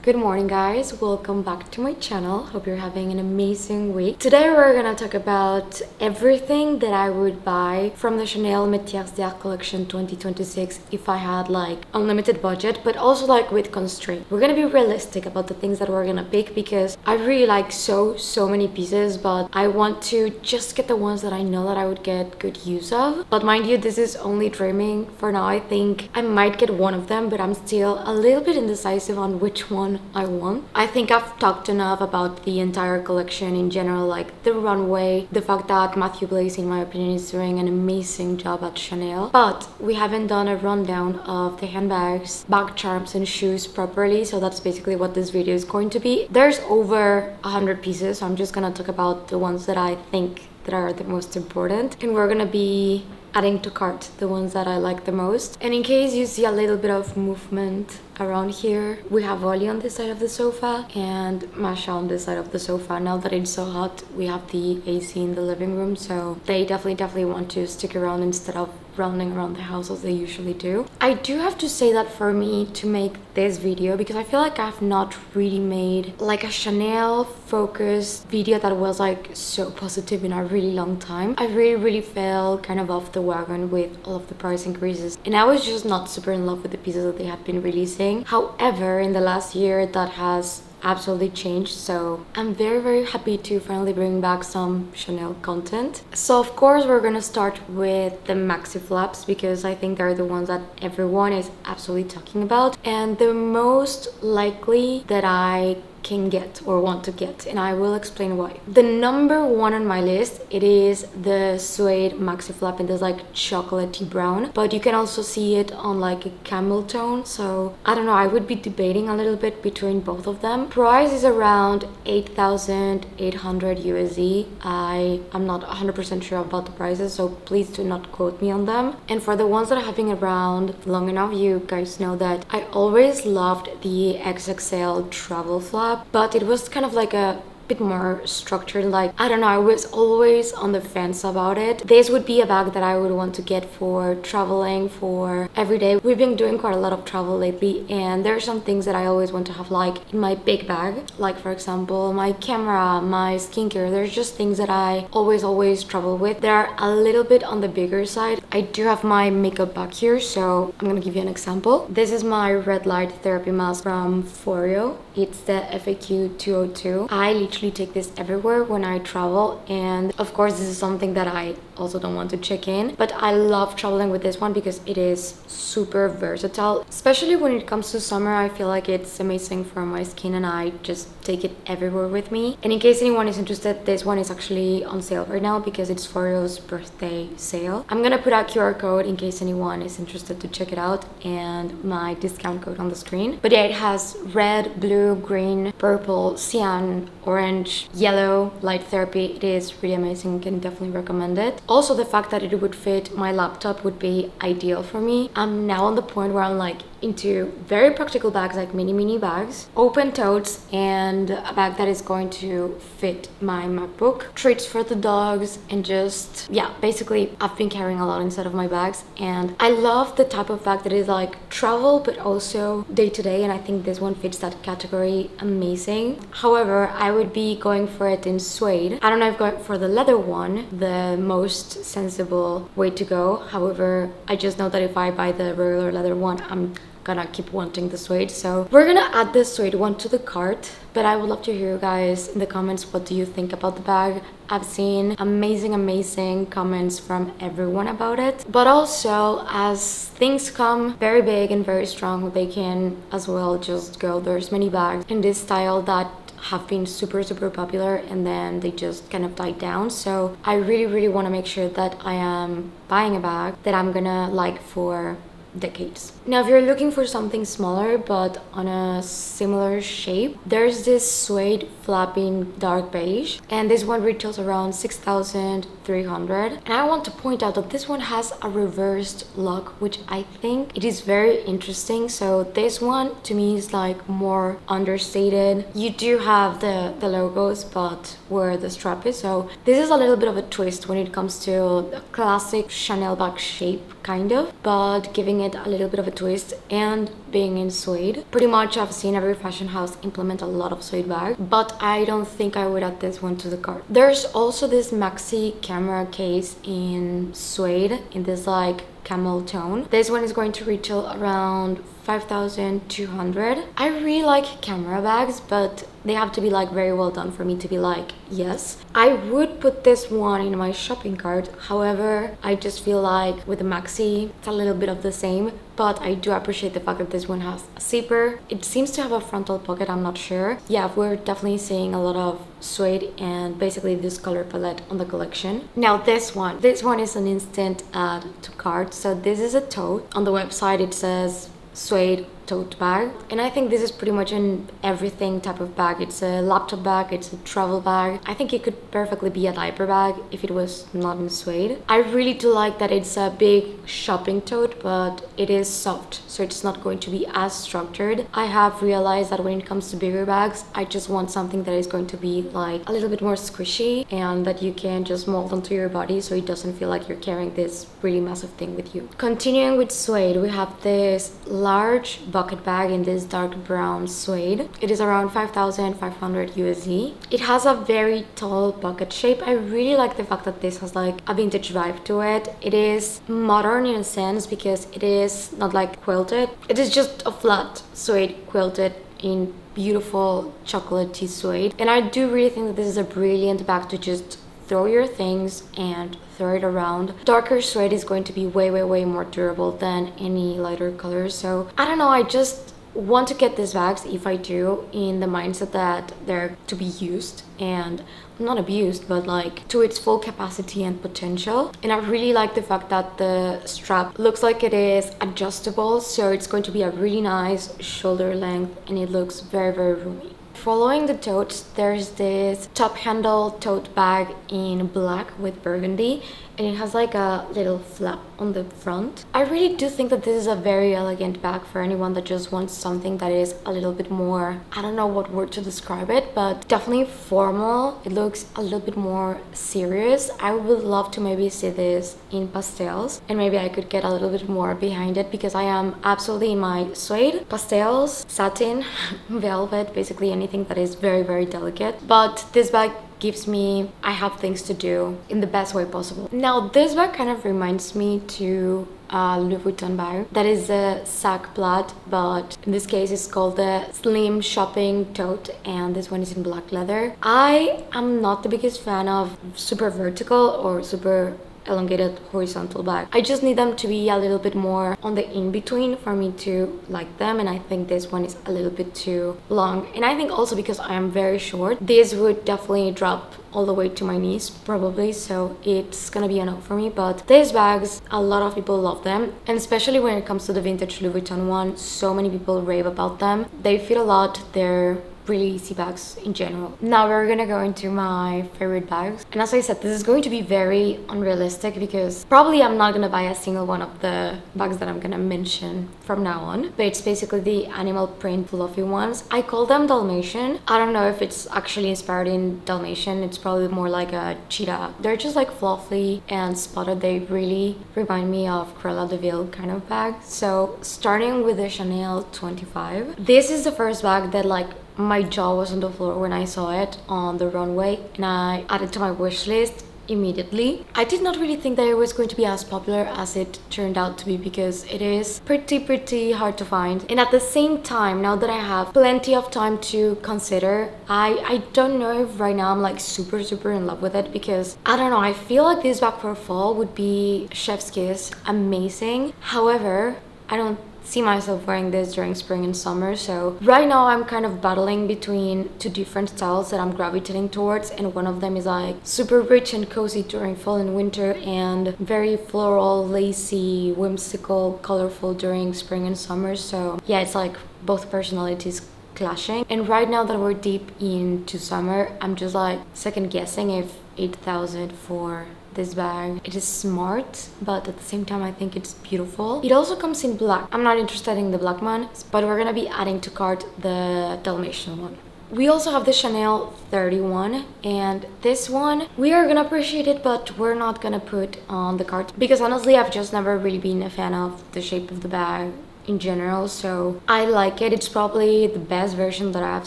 Good morning guys, welcome back to my channel. Hope you're having an amazing week. Today we're gonna talk about everything that I would buy from the Chanel Métiers collection 2026 if I had like unlimited budget, but also like with constraint. We're gonna be realistic about the things that we're gonna pick because I really like so many pieces, but I want to just get the ones that I know that I would get good use of. But mind you, this is only dreaming. For now I think I might get one of them, but I'm still a little bit indecisive on which one I want. I think I've talked enough about the entire collection in general, like the runway, the fact that Matthieu Blazy in my opinion is doing an amazing job at Chanel, but we haven't done a rundown of the handbags, bag charms and shoes properly, so that's basically what this video is going to be. There's over 100 pieces, so I'm just gonna talk about the ones that I think that are the most important, and we're gonna be adding to cart the ones that I like the most. And in case you see a little bit of movement around here, we have Ollie on this side of the sofa and Masha on this side of the sofa. Now that it's so hot, we have the AC in the living room, so they definitely want to stick around instead of running around the house as they usually do. I do have to say that for me to make this video, because I feel like I've not really made like a Chanel focused video that was like so positive in a really long time. I really fell kind of off the wagon with all of the price increases, and I was just not super in love with the pieces that they had been releasing. However, in the last year that has absolutely changed, so I'm very happy to finally bring back some Chanel content. So of course we're gonna start with the maxi flaps because I think they're the ones that everyone is absolutely talking about and the most likely that I can get or want to get, and I will explain why. The number one on my list, it is the suede maxi flap in this like chocolatey brown, but you can also see it on like a camel tone, so I don't know, I would be debating a little bit between both of them. Price is around 8,800 USD. I'm not 100% sure about the prices, so please do not quote me on them. And for the ones that have been around long enough, you guys know that I always loved the XXL travel flap, but it was kind of like a bit more structured. Like, I don't know, I was always on the fence about it. This would be a bag that I would want to get for traveling, for every day. We've been doing quite a lot of travel lately, and there are some things that I always want to have like in my big bag, like for example my camera, my skincare. There's just things that I always travel with. They're a little bit on the bigger side. I do have my makeup bag here, so I'm gonna give you an example. This is my red light therapy mask from Foreo. It's the FAQ 202. I literally take this everywhere when I travel, and of course this is something that I also don't want to check in, but I love traveling with this one because it is super versatile, especially when it comes to summer. I feel like it's amazing for my skin and I just take it everywhere with me. And in case anyone is interested, this one is actually on sale right now because it's Foreo's birthday sale. I'm gonna put a QR code in case anyone is interested to check it out, and my discount code on the screen. But yeah, it has red, blue, green, purple, cyan, orange, yellow light therapy. It is really amazing, can definitely recommend it. Also, the fact that it would fit my laptop would be ideal for me. I'm now on the point where I'm like into very practical bags, like mini bags, open totes, and a bag that is going to fit my MacBook, treats for the dogs, and just, yeah, basically I've been carrying a lot inside of my bags, and I love the type of bag that is like travel but also day-to-day, and I think this one fits that category amazing. However, I would be going for it in suede. I don't know if going for the leather one, the most sensible way to go. However, I just know that if I buy the regular leather one, I'm gonna keep wanting the suede, so we're gonna add the suede one to the cart. But I would love to hear you guys in the comments, what do you think about the bag? I've seen amazing comments from everyone about it, but also as things come very big and very strong, they can as well just go. There's many bags in this style that have been super popular and then they just kind of died down, so I really want to make sure that I am buying a bag that I'm gonna like for decades. Now, if you're looking for something smaller but on a similar shape, there's this suede flapping dark beige, and this one retails around 6,300. And I want to point out that this one has a reversed lock, which I think it is very interesting. So this one to me is like more understated. You do have the logos, but where the strap is, so this is a little bit of a twist when it comes to the classic Chanel bag shape kind of, but giving it a little bit of a twist and being in suede. Pretty much I've seen every fashion house implement a lot of suede bag, but I don't think I would add this one to the cart. There's also this maxi camera case in suede in this like camel tone. This one is going to retail around 5,200. I really like camera bags, but they have to be like very well done for me to be like yes. I would put this one in my shopping cart. However, I just feel like with the maxi it's a little bit of the same, but I do appreciate the fact that this one has a zipper. It seems to have a frontal pocket, I'm not sure. Yeah, we're definitely seeing a lot of suede and basically this color palette on the collection. Now this one is an instant add to cart. So this is a tote. On the website it says suede tote bag, and I think this is pretty much an everything type of bag. It's a laptop bag, it's a travel bag. I think it could perfectly be a diaper bag if it was not in suede. I really do like that it's a big shopping tote, but it is soft, so it's not going to be as structured. I have realized that when it comes to bigger bags, I just want something that is going to be like a little bit more squishy and that you can just mold onto your body, so it doesn't feel like you're carrying this really massive thing with you. Continuing with suede, we have this large bucket bag in this dark brown suede. It is around 5,500 USD. It has a very tall bucket shape. I really like the fact that this has like a vintage vibe to it. It is modern in a sense because it is not like quilted. It is just a flat suede quilted in beautiful chocolatey suede. And I do really think that this is a brilliant bag to just throw your things and throw it around. Darker suede is going to be way more durable than any lighter colors. So I don't know, I just want to get these bags, if I do, in the mindset that they're to be used and not abused, but like to its full capacity and potential. And I really like the fact that the strap looks like it is adjustable, so it's going to be a really nice shoulder length and it looks very roomy. Following the totes, there's this top handle tote bag in black with burgundy, and it has like a little flap on the front. I really do think that this is a very elegant bag for anyone that just wants something that is a little bit more, I don't know what word to describe it, but definitely formal. It looks a little bit more serious. I would love to maybe see this in pastels, and maybe I could get a little bit more behind it because I am absolutely in my suede, pastels, satin, velvet, basically anything that is very delicate. But this bag gives me, I have things to do in the best way possible. Now this bag kind of reminds me to a Louis Vuitton bag that is a sac plaid, but in this case it's called the slim shopping tote, and this one is in black leather. I am not the biggest fan of super vertical or super elongated horizontal bag. I just need them to be a little bit more on the in-between for me to like them, and I think this one is a little bit too long. And I think also because I am very short, this would definitely drop all the way to my knees probably, so it's gonna be a no for me. But these bags, a lot of people love them, and especially when it comes to the vintage Louis Vuitton one, so many people rave about them. They fit a lot, they're really easy bags in general. Now we're gonna go into my favorite bags, and as I said, this is going to be very unrealistic because probably I'm not gonna buy a single one of the bags that I'm gonna mention from now on, but it's basically the animal print fluffy ones. I call them Dalmatian. I don't know if it's actually inspired in Dalmatian, it's probably more like a cheetah. They're just like fluffy and spotted. They really remind me of Cruella de Vil kind of bag. So starting with the Chanel 25, this is the first bag that like my jaw was on the floor when I saw it on the runway, and I added to my wish list immediately. I did not really think that it was going to be as popular as it turned out to be because it is pretty hard to find. And at the same time, now that I have plenty of time to consider, I don't know if right now I'm like super in love with it, because I don't know, I feel like this bag for fall would be chef's kiss, amazing. However, I don't see myself wearing this during spring and summer, so right now I'm kind of battling between two different styles that I'm gravitating towards, and one of them is like super rich and cozy during fall and winter, and very floral, lacy, whimsical, colorful during spring and summer. So yeah, it's like both personalities clashing. And right now that we're deep into summer, I'm just like second guessing if 8,000 for this bag. It is smart, but at the same time I think it's beautiful. It also comes in black. I'm not interested in the black one, but we're gonna be adding to cart the Dalmatian one. We also have the Chanel 31, and this one we are gonna appreciate it, but we're not gonna put on the cart because honestly I've just never really been a fan of the shape of the bag in general, so I like it. It's probably the best version that I've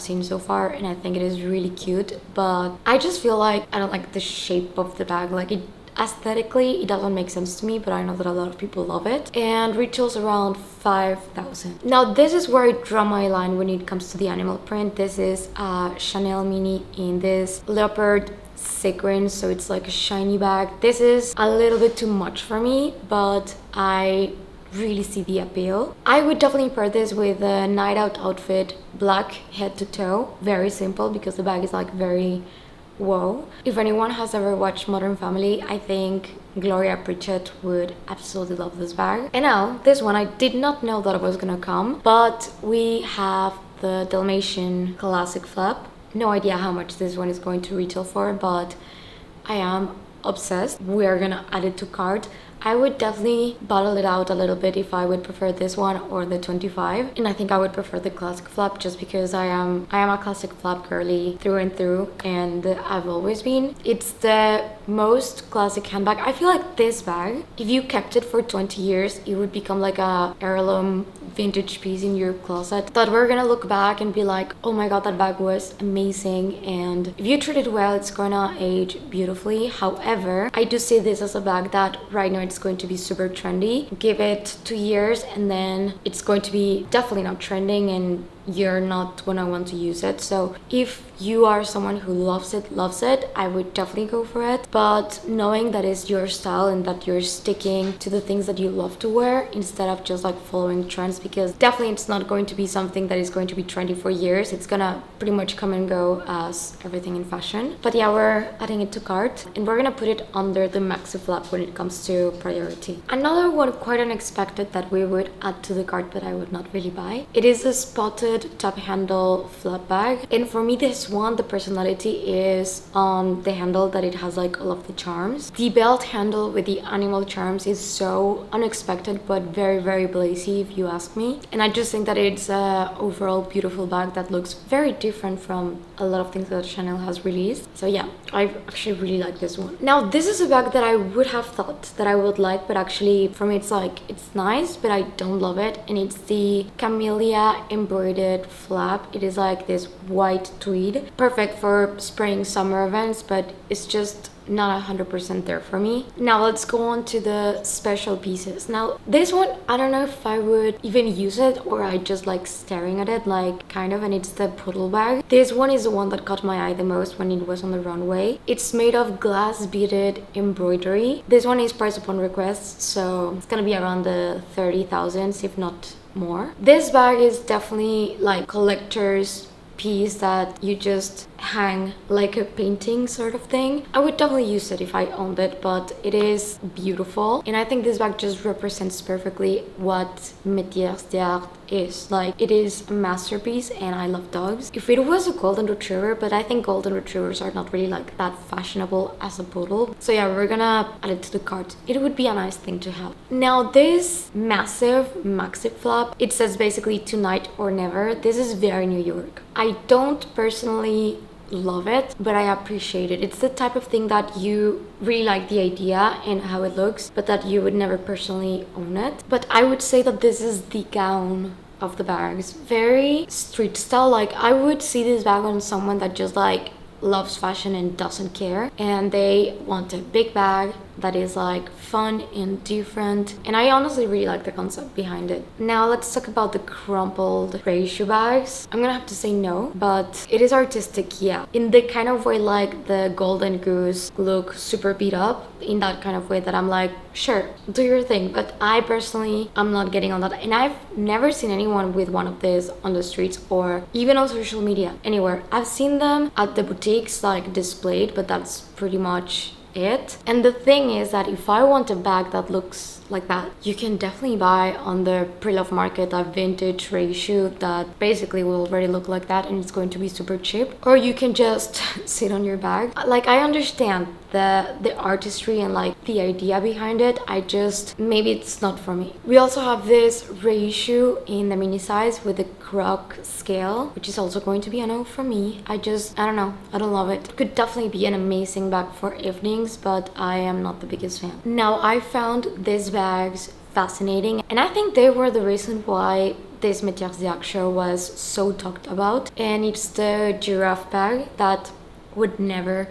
seen so far, and I think it is really cute, but I just feel like I don't like the shape of the bag. Like, it aesthetically it doesn't make sense to me, but I know that a lot of people love it, and retails around 5,000. Now this is where I draw my line when it comes to the animal print. This is a Chanel mini in this leopard sequin, so it's like a shiny bag. This is a little bit too much for me, but I really see the appeal. I would definitely pair this with a night out outfit, black head to toe, very simple because the bag is like very whoa. If anyone has ever watched Modern Family, I think Gloria Pritchett would absolutely love this bag. And now this one, I did not know that it was gonna come, but we have the Dalmatian classic flap. No idea how much this one is going to retail for, but I am obsessed. We are gonna add it to cart. I would definitely bottle it out a little bit if I would prefer this one or the 25, and I think I would prefer the classic flap just because I am a classic flap girly through and through, and I've always been. It's the most classic handbag. I feel like this bag, if you kept it for 20 years, it would become like a heirloom vintage piece in your closet that we're gonna look back and be like, oh my god, that bag was amazing. And if you treat it well, it's gonna age beautifully. However, I do see this as a bag that right now it's going to be super trendy. Give it 2 years and then it's going to be definitely not trending, and you're not gonna want to use it. So if you are someone who loves it, I would definitely go for it. But knowing that it's your style and that you're sticking to the things that you love to wear instead of just like following trends, because definitely it's not going to be something that is going to be trendy for years. It's gonna pretty much come and go as everything in fashion. But yeah, we're adding it to cart and we're gonna put it under the maxi flap when it comes to priority. Another one quite unexpected that we would add to the cart but I would not really buy. It is a spotted top handle flap bag, and for me this one, the personality is on the handle, that it has like all of the charms. The belt handle with the animal charms is so unexpected but very, very Blazy if you ask me, and I just think that it's a overall beautiful bag that looks very different from a lot of things that Chanel has released. So yeah, I actually really like this one. Now this is a bag that I would have thought that I would like, but actually for me it's like, it's nice but I don't love it, and it's the Chameleia embroidered flap. It is like this white tweed, perfect for spring summer events, but it's just not 100% there for me. Now let's go on to the special pieces. Now this one, I don't know if I would even use it or I just like staring at it, like kind of, and it's the poodle bag. This one is the one that caught my eye the most when it was on the runway. It's made of glass beaded embroidery. This one is priced upon request, so it's gonna be around the 30,000s if not more. This bag is definitely like collector's piece that you just hang like a painting sort of thing. I would definitely use it if I owned it, but it is beautiful, and I think this bag just represents perfectly what Métiers d'Art is. Like, it is a masterpiece, and I love dogs. If it was a golden retriever, but I think golden retrievers are not really like that fashionable as a poodle, so yeah, we're gonna add it to the cart. It would be a nice thing to have. Now this massive maxi flap, it says basically tonight or never. This is very New York. I don't personally love it, but I appreciate it. It's the type of thing that you really like the idea and how it looks, but that you would never personally own it. But I would say that this is the gown of the bags. Very street style. Like, I would see this bag on someone that just like loves fashion and doesn't care, and they want a big bag that is like fun and different, and I honestly really like the concept behind it. Now let's talk about the crumpled ratio bags. I'm gonna have to say no, but it is artistic, yeah, in the kind of way like the golden goose look, super beat up, in that kind of way that I'm like, sure, do your thing, but I personally am not getting on that, and I've never seen anyone with one of these on the streets or even on social media anywhere. I've seen them at the boutiques like displayed, but that's pretty much it. And the thing is that if I want a bag that looks like that. You can definitely buy on the pre-love market a vintage race shoe that basically will already look like that, and it's going to be super cheap. Or you can just sit on your bag. Like, I understand the artistry and like the idea behind it. I just, maybe it's not for me. We also have this race shoe in the mini size with the croc scale, which is also going to be a no for me. I don't know, I don't love it. Could definitely be an amazing bag for evenings, but I am not the biggest fan. Now, I found these bags fascinating, and I think they were the reason why this Métiers show was so talked about. And it's the giraffe bag that would never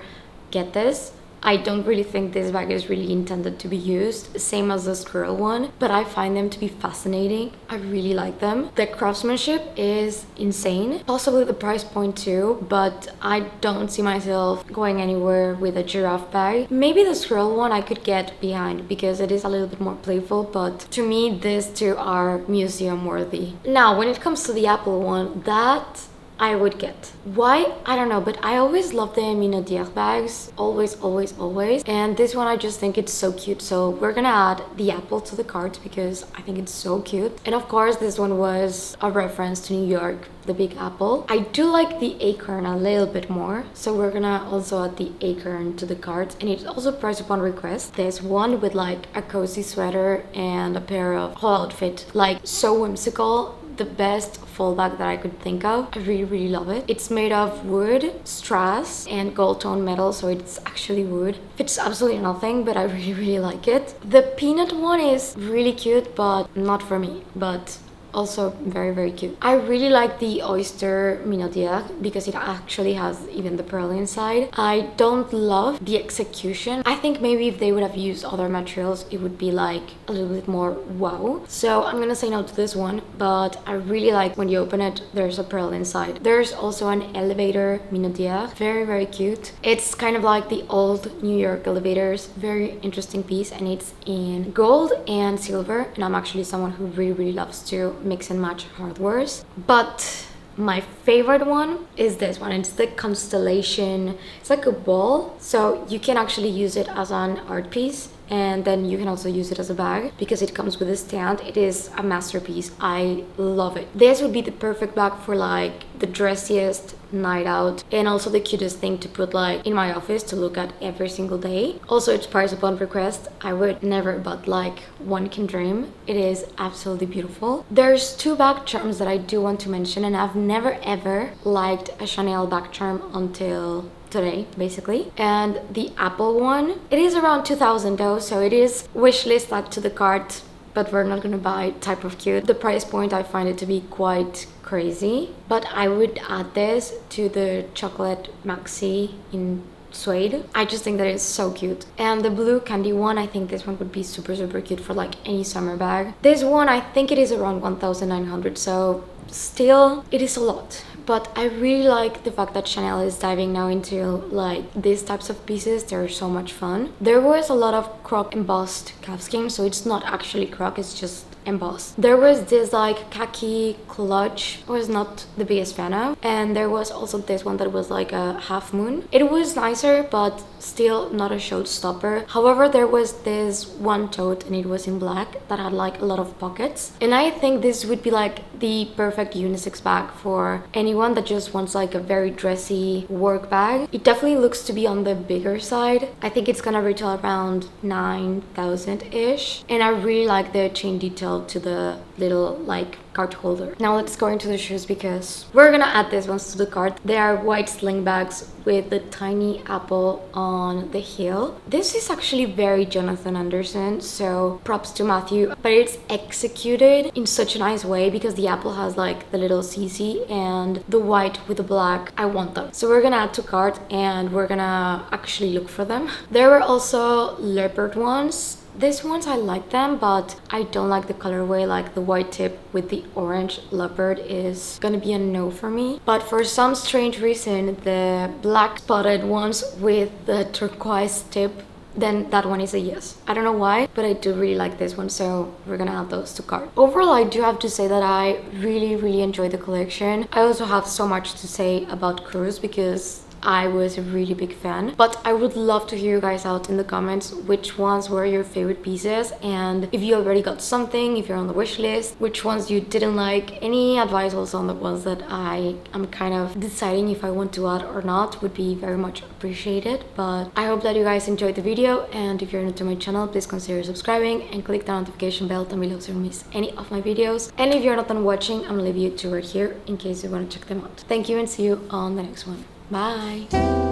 get this. I don't really think this bag is really intended to be used, same as the squirrel one, but I find them to be fascinating. I really like them. The craftsmanship is insane, possibly the price point too, but I don't see myself going anywhere with a giraffe bag. Maybe the squirrel one I could get behind because it is a little bit more playful, but to me these two are museum worthy. Now, when it comes to the apple one, that I would get. Why? I don't know, but I always love the Metier bags. Always, always, always. And this one, I just think it's so cute. So we're gonna add the apple to the cart because I think it's so cute. And of course, this one was a reference to New York, the Big Apple. I do like the acorn a little bit more. So we're gonna also add the acorn to the cart. And it's also priced upon request. There's one with like a cozy sweater and a pair of whole outfit. Like, so whimsical. The best fall bag that I could think of. I really, really love it. It's made of wood, strass, and gold tone metal, so it's actually wood. Fits absolutely nothing, but I really, really like it. The peanut one is really cute, but not for me. But also very, very cute. I really like the oyster miniature because it actually has even the pearl inside. I don't love the execution. I think maybe if they would have used other materials, it would be like a little bit more wow. So I'm gonna say no to this one, but I really like when you open it, there's a pearl inside. There's also an elevator miniature, very, very cute. It's kind of like the old New York elevators, very interesting piece, and it's in gold and silver, and I'm actually someone who really, really loves to mix and match hardwares. But my favorite one is this one. It's the constellation. It's like a ball, so you can actually use it as an art piece, and then you can also use it as a bag because it comes with a stand. It is a masterpiece. I love it. This would be the perfect bag for like the dressiest night out, and also the cutest thing to put like in my office to look at every single day. Also, it's priced upon request. I would never, but like one can dream. It is absolutely beautiful. There's two bag charms that I do want to mention, and I've never ever liked a Chanel bag charm until today, basically. And the apple one, it is around 2,000 though, so it is wishlist, add to the cart, but we're not gonna buy type of cute. The price point, I find it to be quite crazy, but I would add this to the chocolate maxi in suede. I just think that it's so cute. And the blue candy one, I think this one would be super, super cute for like any summer bag. This one, I think it is around 1,900, so still it is a lot. But I really like the fact that Chanel is diving now into like these types of pieces. They're so much fun. There was a lot of croc-embossed calfskin, so it's not actually croc, it's just embossed. There was this like khaki clutch I was not the biggest fan of, and there was also this one that was like a half moon. It was nicer, but still not a showstopper. However, there was this one tote, and it was in black, that had like a lot of pockets, and I think this would be like the perfect unisex bag for anyone that just wants like a very dressy work bag. It definitely looks to be on the bigger side. I think it's gonna retail around 9,000-ish, and I really like the chain detail to the little like cart holder. Now let's go into the shoes because we're gonna add these ones to the cart. They are white sling bags with the tiny apple on the heel. This is actually very Jonathan Anderson, so props to Matthieu, but it's executed in such a nice way because the apple has like the little CC and the white with the black. I want them. So we're gonna add to cart and we're gonna actually look for them. There were also leopard ones. These ones I like them, but I don't like the colorway. Like the white tip with the orange leopard is gonna be a no for me. But for some strange reason, the black spotted ones with the turquoise tip, then that one is a yes. I don't know why, but I do really like this one, so we're gonna add those to cart. Overall, I do have to say that I really, really enjoy the collection. I also have so much to say about Cruise because I was a really big fan. But I would love to hear you guys out in the comments which ones were your favorite pieces, and if you already got something, if you're on the wish list, which ones you didn't like. Any advice also on the ones that I am kind of deciding if I want to add or not would be very much appreciated. But I hope that you guys enjoyed the video, and if you're new to my channel, please consider subscribing and click the notification bell down below so you don't miss any of my videos. And if you're not done watching, I'm gonna leave you two right here in case you want to check them out. Thank you and see you on the next one. Bye!